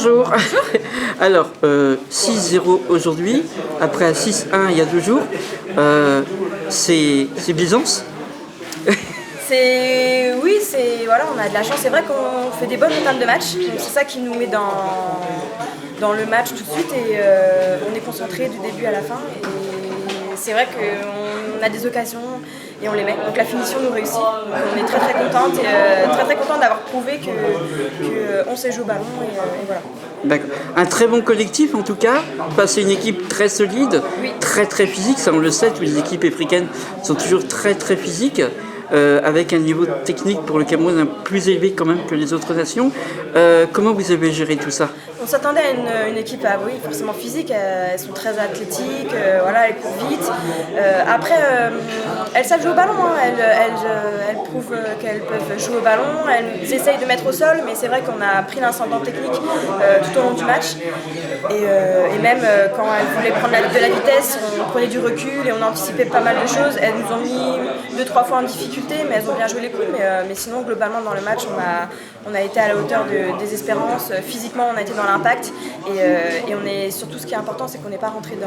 Bonjour. Alors, 6-0 aujourd'hui, après un 6-1 il y a 2 jours. C'est Byzance. Oui, voilà, on a de la chance. C'est vrai qu'on fait des bonnes entames de match. Donc c'est ça qui nous met dans le match tout de suite et on est concentré du début à la fin. Et c'est vrai qu'on a des occasions et on les met. Donc la finition nous réussit. Donc on est très très contente et très content d'avoir prouvé qu'on sait jouer au ballon et voilà. D'accord. Un très bon collectif en tout cas, face à une équipe très solide, Oui. très physique, ça on le sait, toutes les équipes africaines sont toujours très physiques, avec un niveau technique pour le Cameroun plus élevé quand même que les autres nations. Comment vous avez géré tout ça? On s'attendait à une équipe oui, forcément physique, elles sont très athlétiques, voilà, elles courent vite. Après, elles savent jouer au ballon, hein. Elles prouvent qu'elles peuvent jouer au ballon, elles essayent de mettre au sol, mais c'est vrai qu'on a pris l'incendant technique tout au long du match. Et même quand elles voulaient prendre de la vitesse, on prenait du recul et on anticipait pas mal de choses. Elles nous ont mis 2-3 fois en difficulté, mais elles ont bien joué les coups. Mais sinon, globalement, dans le match, on a été à la hauteur des espérances. Physiquement, on a été dans l'impact. Et on est, surtout, ce qui est important, c'est qu'on n'est pas rentré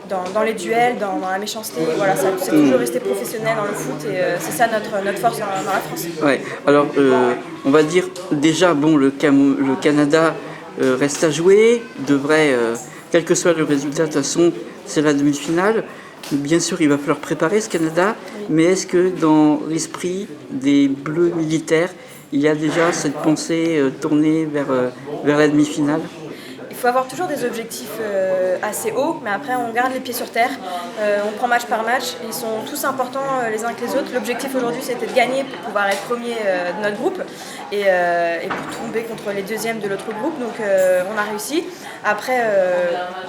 dans les duels, dans la méchanceté. Voilà, c'est toujours resté professionnel dans le foot. Et c'est ça notre force dans la France. Ouais. Alors, on va dire déjà, bon, le Canada reste à jouer, devrait, quel que soit le résultat, de toute façon, c'est la demi-finale. Bien sûr, il va falloir préparer ce Canada, oui. Mais est-ce que dans l'esprit des Bleus militaires, il y a déjà cette pensée tournée vers la demi-finale? Il faut avoir toujours des objectifs assez hauts, mais après on garde les pieds sur terre, on prend match par match, ils sont tous importants les uns que les autres. L'objectif aujourd'hui c'était de gagner pour pouvoir être premier de notre groupe et pour tomber contre les deuxièmes de l'autre groupe, donc on a réussi. Après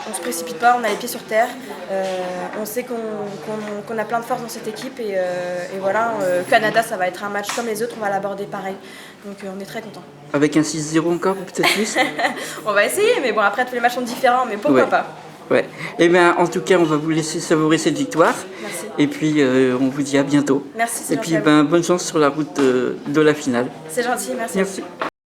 on ne se précipite pas, on a les pieds sur terre, on sait qu'on a plein de force dans cette équipe et voilà, Canada ça va être un match comme les autres, on va l'aborder pareil, donc on est très contents. Avec un 6-0 encore, peut-être plus? On va essayer, mais bon, après tous les matchs sont différents, mais pourquoi pas? Ouais. Et bien, en tout cas, on va vous laisser savourer cette victoire. Merci. Et puis, on vous dit à bientôt. Merci, c'est gentil. Et puis, bonne chance sur la route de la finale. C'est gentil, merci. Merci.